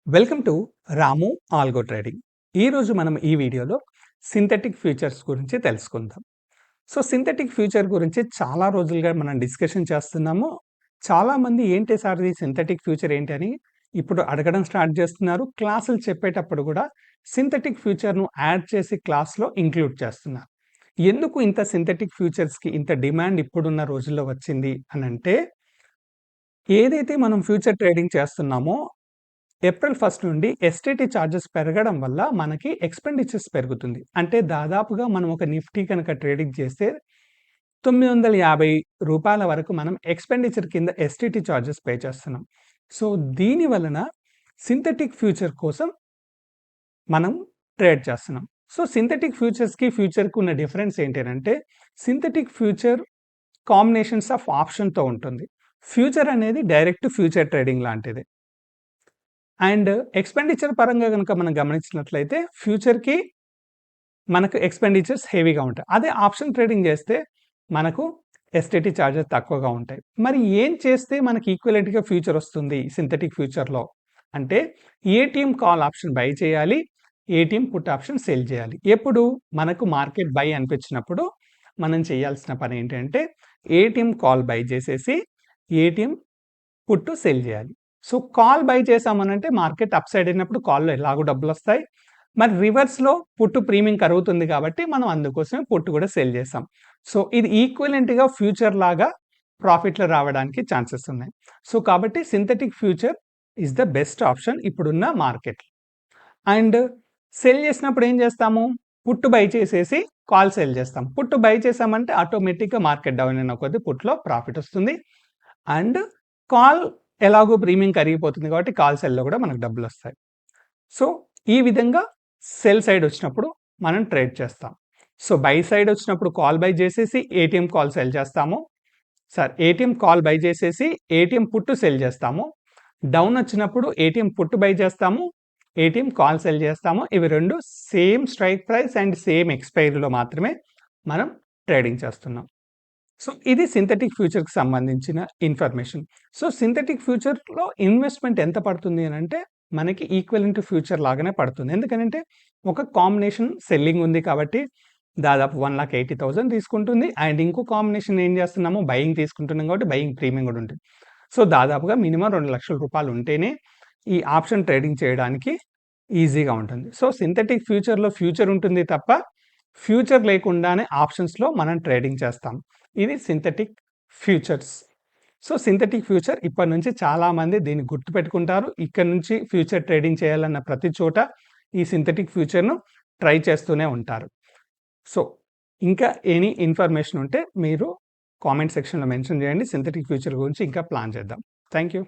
Welcome to Ramu algo trading. ఈరోజు మనం ఈ వీడియోలో సింథటిక్ ఫ్యూచర్స్ గురించి తెలుసుకుందాం. సో సింథటిక్ ఫ్యూచర్ గురించి చాలా రోజులుగా మనం డిస్కషన్ చేస్తున్నాము. చాలామంది ఏంటి సార్ ఇది సింథటిక్ ఫ్యూచర్ ఏంటి అని ఇప్పుడు అడగడం స్టార్ట్ చేస్తున్నారు. క్లాసులు చెప్పేటప్పుడు కూడా సింథటిక్ ఫ్యూచర్ను యాడ్ చేసి క్లాస్లో ఇంక్లూడ్ చేస్తున్నారు. ఎందుకు ఇంత సింథటిక్ ఫ్యూచర్స్కి ఇంత డిమాండ్ ఇప్పుడున్న రోజుల్లో వచ్చింది అని అంటే, ఏదైతే మనం ఫ్యూచర్ ట్రేడింగ్ చేస్తున్నామో ఏప్రిల్ 1 నుండి ఎస్టీటీ చార్జెస్ పెరగడం వల్ల మనకి ఎక్స్‌పెండిచర్స్ పెరుగుతుంది. అంటే దాదాపుగా మనం ఒక నిఫ్టీ కనుక ట్రేడింగ్ చేస్తే రూ. 950 వరకు మనం ఎక్స్‌పెండిచర్ కింద ఎస్టీటీ చార్జెస్ పే చేస్తున్నాం. సో దీని వలన సింథటిక్ ఫ్యూచర్ కోసం మనం ట్రేడ్ చేస్తున్నాం. సో సింథటిక్ ఫ్యూచర్స్‌కి, ఫ్యూచర్‌కి ఉన్న డిఫరెన్స్ ఏంటి అనంటే, సింథటిక్ ఫ్యూచర్ కాంబినేషన్స్ ఆఫ్ ఆప్షన్‌తో ఉంటుంది. ఫ్యూచర్ అనేది డైరెక్ట్ ఫ్యూచర్ ట్రేడింగ్ లాంటిది. అండ్ ఎక్స్‌పెండిచర్ పరంగా గనుక మనం గమనించినట్లయితే ఫ్యూచర్‌కి మనకు ఎక్స్‌పెండిచర్స్ హెవీగా ఉంటాయి. అదే ఆప్షన్ ట్రేడింగ్ చేస్తే మనకు ఎస్టీటీ చార్జెస్ తక్కువగా ఉంటాయి. మరి ఏం చేస్తే మనకి ఈక్వివలెంట్‌గా ఫ్యూచర్ వస్తుంది సింథటిక్ ఫ్యూచర్‌లో అంటే, ఏటీఎం కాల్ ఆప్షన్ బై చేయాలి. ఏటీఎం పుట్ ఆప్షన్ సెల్ చేయాలి. ఎప్పుడు మనకు మార్కెట్ బై అనిపించినప్పుడు మనం చేయాల్సిన పని ఏంటంటే, ఏటీఎం కాల్ బై చేసేసి ఏటీఎం పుట్ సెల్ చేయాలి. సో కాల్ బై చేసామనంటే మార్కెట్ అప్ సైడ్ అయినప్పుడు కాల్‌లో ఎలాగో డబ్బులొస్తాయి. మరి రివర్స్‌లో పుట్ ప్రీమియం కరుగుతుంది కాబట్టి మనం అందుకోసమే పుట్ కూడా సెల్ చేసాం. సో ఇది ఈక్వివలెంట్‌గా ఫ్యూచర్ లాగా ప్రాఫిట్‌లు రావడానికి ఛాన్సెస్ ఉన్నాయి. సో కాబట్టి synthetic future is the best option ఇప్పుడున్న మార్కెట్. అండ్ సెల్ చేసినప్పుడు ఏం చేస్తాము? పుట్ బై చేసేసి కాల్ సెల్ చేస్తాం. పుట్ బై చేసామంటే ఆటోమేటిక్‌గా మార్కెట్ డౌన్ అయిన కొద్దీ పుట్‌లో ప్రాఫిట్ వస్తుంది. అండ్ కాల్ ఎలాగో ప్రీమియం కరిగిపోతుంది కాబట్టి కాల్ సెల్‌లో కూడా మనకు డబ్బులొస్తాయి. సో ఈ విధంగా సెల్ సైడ్ వచ్చినప్పుడు మనం ట్రేడ్ చేస్తాం. సో బై సైడ్ వచ్చినప్పుడు కాల్ బై చేసేసి ఏటీఎం కాల్ సెల్ చేస్తాము. ఏటీఎం కాల్ బై చేసేసి ఏటీఎం పుట్ సెల్ చేస్తాము. డౌన్ వచ్చినప్పుడు ఏటీఎం పుట్ బై చేస్తాము. ఏటీఎం కాల్ సెల్ చేస్తాము. ఇవి 2 same strike price and same ఎక్స్‌పైరీలో మాత్రమే మనం ట్రేడింగ్ చేస్తున్నాం. సో ఇది సింథటిక్ ఫ్యూచర్‌కి సంబంధించిన ఇన్ఫర్మేషన్. సో సింథటిక్ ఫ్యూచర్‌లో ఇన్వెస్ట్‌మెంట్ ఎంత పడుతుంది అనంటే, మనకి ఈక్వివలెంట్ ఫ్యూచర్ లాగానే పడుతుంది. ఎందుకనంటే ఒక కాంబినేషన్ సెల్లింగ్ ఉంది కాబట్టి దాదాపు 1,80,000 తీసుకుంటుంది. అండ్ ఇంకో కాంబినేషన్ ఏం చేస్తున్నాము బయింగ్ తీసుకుంటున్నాం కాబట్టి బయింగ్ ప్రీమియం కూడా ఉంటుంది. సో దాదాపుగా మినిమమ్ రూ. 2,00,000 ఉంటేనే ఈ ఆప్షన్ ట్రేడింగ్ చేయడానికి ఈజీగా ఉంటుంది. సో సింథటిక్ ఫ్యూచర్‌లో ఫ్యూచర్ ఉంటుంది తప్ప, ఫ్యూచర్ లేకుండానే ఆప్షన్స్‌లో మనం ట్రేడింగ్ చేస్తాం. ఇది synthetic futures. So synthetic future ఇప్పటి నుంచి చాలామంది దీన్ని గుర్తుపెట్టుకుంటారు. ఇక్కడ నుంచి ఫ్యూచర్ ట్రేడింగ్ చేయాలన్న ప్రతి చోట ఈ సింథటిక్ ఫ్యూచర్‌ను ట్రై చేస్తూనే ఉంటారు. సో ఇంకా ఎనీ ఇన్ఫర్మేషన్ ఉంటే మీరు కామెంట్ సెక్షన్‌లో మెన్షన్ చేయండి. సింథటిక్ ఫ్యూచర్ గురించి ఇంకా ప్లాన్ చేద్దాం. Thank you.